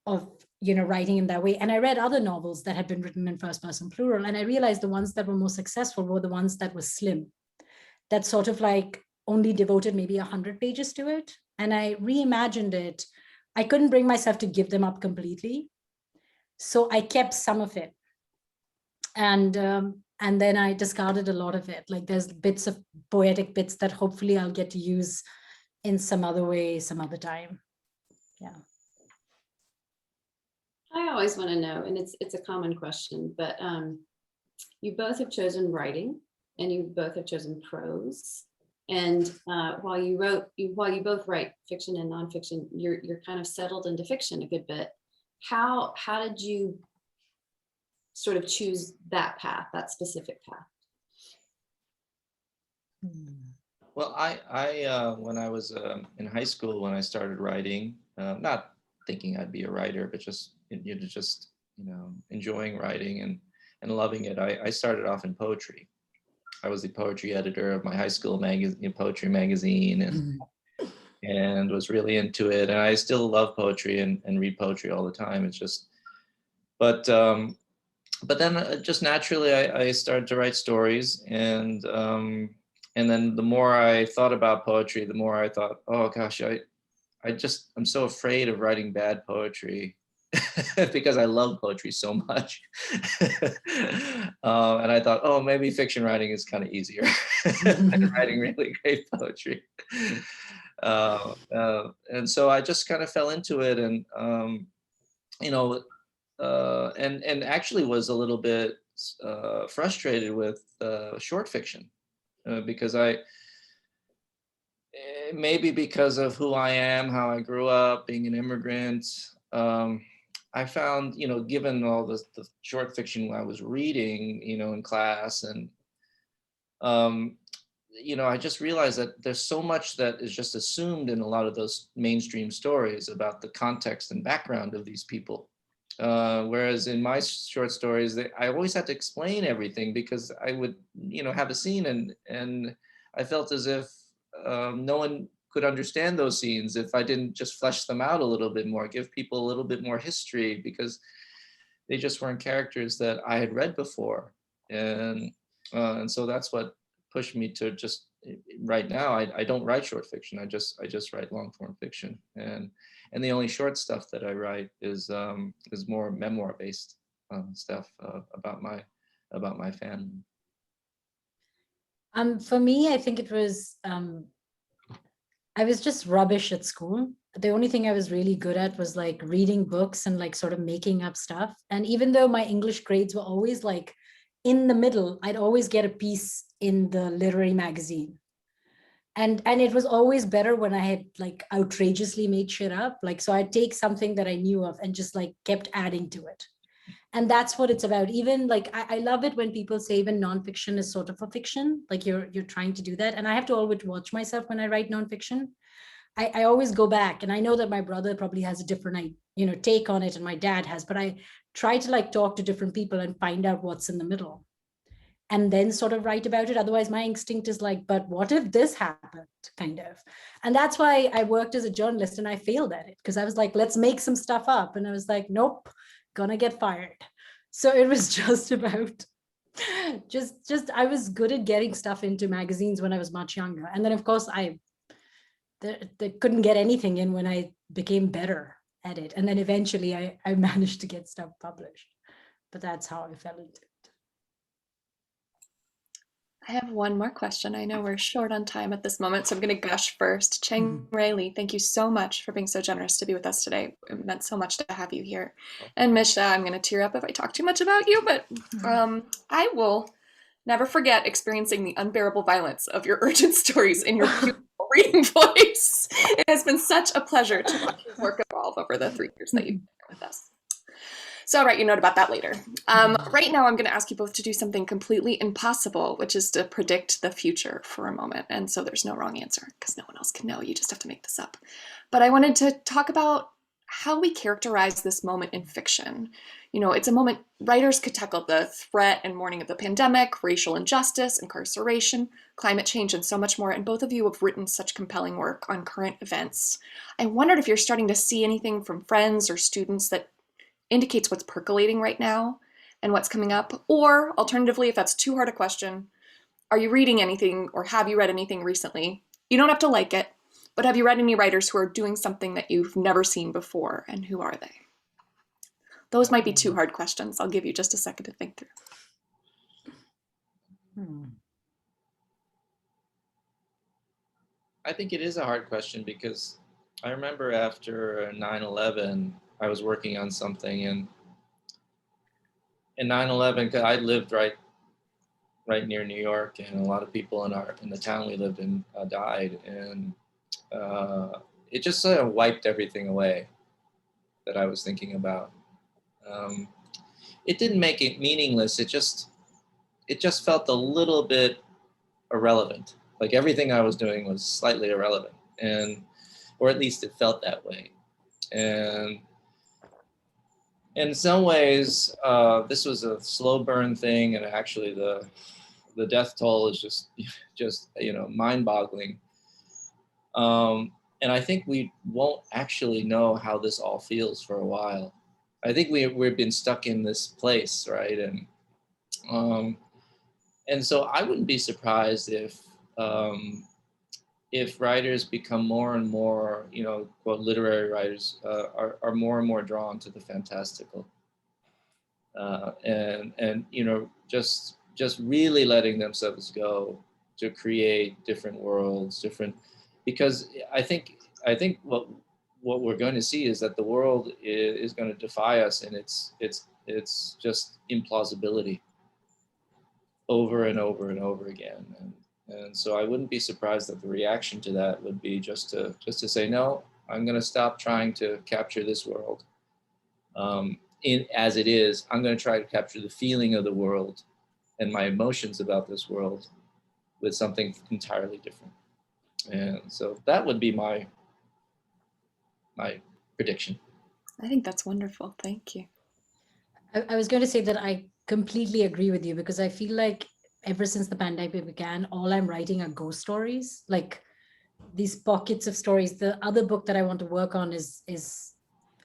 of, writing in that way. And I read other novels that had been written in first person plural. And I realized the ones that were most successful were the ones that were slim, that sort of like only devoted maybe 100 pages to it. And I reimagined it. I couldn't bring myself to give them up completely. So I kept some of it. And And then I discarded a lot of it. Like there's bits of poetic bits that hopefully I'll get to use in some other way, some other time. Yeah. I always want to know, and it's a common question, but you both have chosen writing and you both have chosen prose. And while you both write fiction and nonfiction, you're kind of settled into fiction a good bit. How did you sort of choose that path, that specific path? Well, I when I was in high school, when I started writing, not thinking I'd be a writer, but just enjoying writing and loving it. I started off in poetry. I was the poetry editor of my high school poetry magazine, and was really into it. And I still love poetry and read poetry all the time. It's just, but then just naturally I started to write stories, and then the more I thought about poetry, the more I thought, oh gosh, I'm so afraid of writing bad poetry because I love poetry so much. And I thought, oh, maybe fiction writing is kind of easier than writing really great poetry. And so I just kind of fell into it, and and actually was a little bit frustrated with short fiction because maybe because of who I am, how I grew up, being an immigrant, I found, given all the short fiction I was reading, in class, and, I just realized that there's so much that is just assumed in a lot of those mainstream stories about the context and background of these people. Whereas in my short stories, I always had to explain everything because I would, have a scene and I felt as if no one could understand those scenes if I didn't just flesh them out a little bit more, give people a little bit more history, because they just weren't characters that I had read before. And so that's what pushed me to just, right now, I don't write short fiction. I just write long form fiction. And the only short stuff that I write is more memoir based stuff about my family. For me, I think it was, I was just rubbish at school. The only thing I was really good at was like reading books and like sort of making up stuff. And even though my English grades were always like in the middle, I'd always get a piece in the literary magazine. And it was always better when I had like outrageously made shit up. Like, so I'd take something that I knew of and just like kept adding to it. And that's what it's about. Even like, I love it when people say even nonfiction is sort of a fiction, like you're trying to do that. And I have to always watch myself when I write nonfiction. I always go back, and I know that my brother probably has a different, take on it, and my dad has, but I try to like talk to different people and find out what's in the middle and then sort of write about it. Otherwise my instinct is like, but what if this happened, kind of. And that's why I worked as a journalist and I failed at it, because I was like, let's make some stuff up. And I was like, nope, gonna get fired. So it was just about I was good at getting stuff into magazines when I was much younger. And then of course they couldn't get anything in when I became better at it. And then eventually I managed to get stuff published, but that's how I fell into it. I have one more question. I know we're short on time at this moment, so I'm going to gush first. Chang-rae Lee, thank you so much for being so generous to be with us today. It meant so much to have you here. And Misha, I'm going to tear up if I talk too much about you, but I will never forget experiencing the unbearable violence of your urgent stories in your beautiful reading voice. It has been such a pleasure to watch your work evolve over the 3 years that you've been here with us. So I'll write you a note about that later. Right now, I'm going to ask you both to do something completely impossible, which is to predict the future for a moment. And so there's no wrong answer because no one else can know. You just have to make this up. But I wanted to talk about how we characterize this moment in fiction. It's a moment writers could tackle the threat and mourning of the pandemic, racial injustice, incarceration, climate change, and so much more. And both of you have written such compelling work on current events. I wondered if you're starting to see anything from friends or students that indicates what's percolating right now and what's coming up. Or alternatively, if that's too hard a question, are you reading anything or have you read anything recently? You don't have to like it, but have you read any writers who are doing something that you've never seen before, and who are they? Those might be too hard questions. I'll give you just a second to think through. I think it is a hard question because I remember after 9/11, I was working on something, and in 9/11, 'cause I lived right near New York, and a lot of people in the town we lived in died, and it just sort of wiped everything away that I was thinking about. It didn't make it meaningless. It just felt a little bit irrelevant. Like everything I was doing was slightly irrelevant, or at least it felt that way. And in some ways, this was a slow burn thing, and actually the death toll is just mind-boggling. And I think we won't actually know how this all feels for a while. I think we've been stuck in this place, right? And so I wouldn't be surprised if writers become more and more, quote, literary writers are more and more drawn to the fantastical, and just really letting themselves go to create different worlds, because I think what we're going to see is that the world is going to defy us in its just implausibility over and over and over again. And so I wouldn't be surprised that the reaction to that would be just to say, no, I'm going to stop trying to capture this world as it is. I'm going to try to capture the feeling of the world and my emotions about this world with something entirely different. And so that would be my prediction. I think that's wonderful. Thank you. I was going to say that I completely agree with you, because I feel like ever since the pandemic began, all I'm writing are ghost stories, like these pockets of stories. The other book that I want to work on is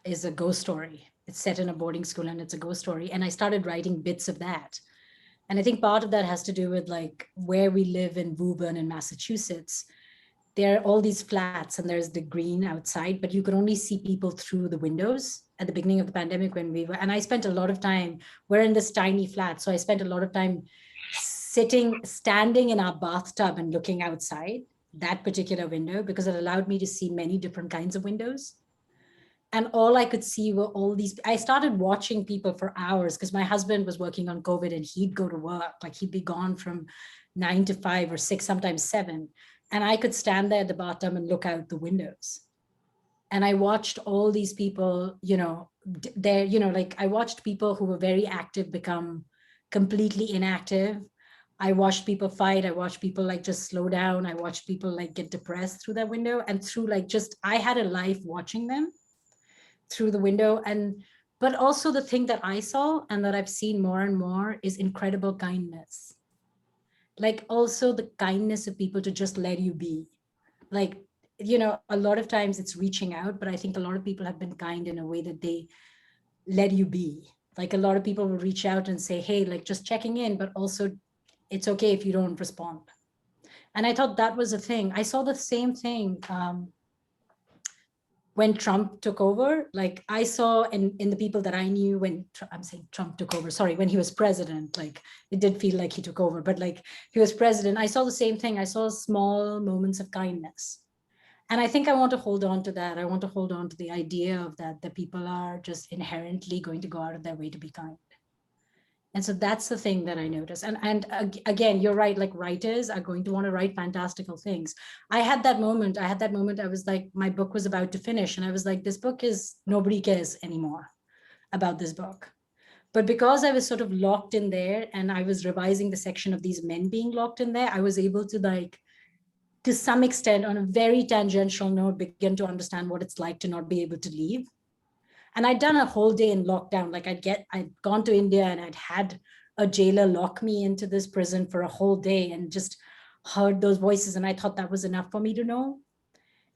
a ghost story. It's set in a boarding school and it's a ghost story. And I started writing bits of that. And I think part of that has to do with like where we live in Woburn in Massachusetts. There are all these flats and there's the green outside, but you could only see people through the windows at the beginning of the pandemic and I spent a lot of time, we're in this tiny flat. So I spent a lot of time standing in our bathtub and looking outside that particular window, because it allowed me to see many different kinds of windows. And all I could see were all these, I started watching people for hours because my husband was working on COVID and he'd go to work, like he'd be gone from 9 to 5 or 6, sometimes 7. And I could stand there at the bathtub and look out the windows. And I watched all these people, I watched people who were very active become completely inactive. I watched people fight. I watched people like just slow down. I watched people like get depressed through that window, and through I had a life watching them through the window. But also the thing that I saw and that I've seen more and more is incredible kindness. Like also the kindness of people to just let you be. Like, a lot of times it's reaching out, but I think a lot of people have been kind in a way that they let you be. Like a lot of people will reach out and say, hey, like just checking in, but also it's okay if you don't respond. And I thought that was a thing. I saw the same thing when Trump took over. Like I saw in the people that I knew when I'm saying Trump took over, sorry, when he was president, like it did feel like he took over, but like he was president, I saw the same thing. I saw small moments of kindness. And I think I want to hold on to that. I want to hold on to the idea of that people are just inherently going to go out of their way to be kind. And so that's the thing that I noticed. And again, you're right, like writers are going to want to write fantastical things. I had that moment, I was like, my book was about to finish. And I was like, this book is, nobody cares anymore about this book. But because I was sort of locked in there and I was revising the section of these men being locked in there, I was able to like, to some extent, on a very tangential note, begin to understand what it's like to not be able to leave. And I'd done a whole day in lockdown. Like I'd gone to India and I'd had a jailer lock me into this prison for a whole day and just heard those voices. And I thought that was enough for me to know.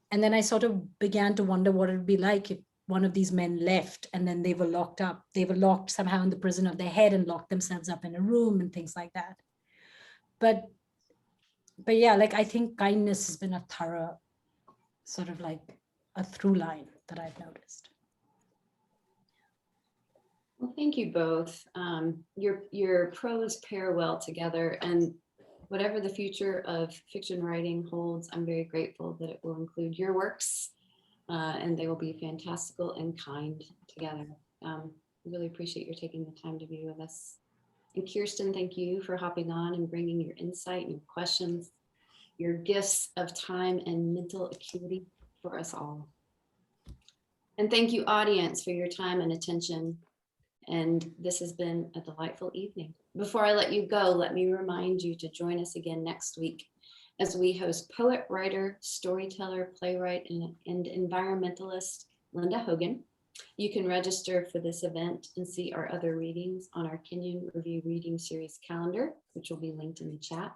And then I sort of began to wonder what it would be like if one of these men left and then they were locked up. They were locked somehow in the prison of their head and locked themselves up in a room and things like that. But yeah, like I think kindness has been a thorough sort of like a through line that I've noticed. Well, thank you both. Your prose pair well together, and Whatever the future of fiction writing holds, I'm very grateful that it will include your works, and they will be fantastical and kind together. Really appreciate your taking the time to be with us. And Kirsten, thank you for hopping on and bringing your insight and your questions, your gifts of time and mental acuity for us all. And thank you, audience, for your time and attention. And this has been a delightful evening. Before I let you go, let me remind you to join us again next week as we host poet, writer, storyteller, playwright, and environmentalist Linda Hogan. You can register for this event and see our other readings on our Kenyon Review Reading Series calendar, which will be linked in the chat.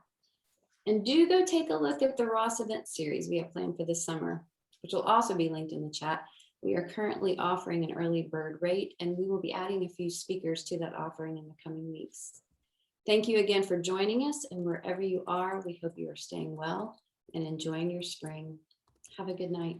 And do go take a look at the Ross event series we have planned for this summer, which will also be linked in the chat. We are currently offering an early bird rate, and we will be adding a few speakers to that offering in the coming weeks. Thank you again for joining us, and wherever you are, we hope you are staying well and enjoying your spring. Have a good night.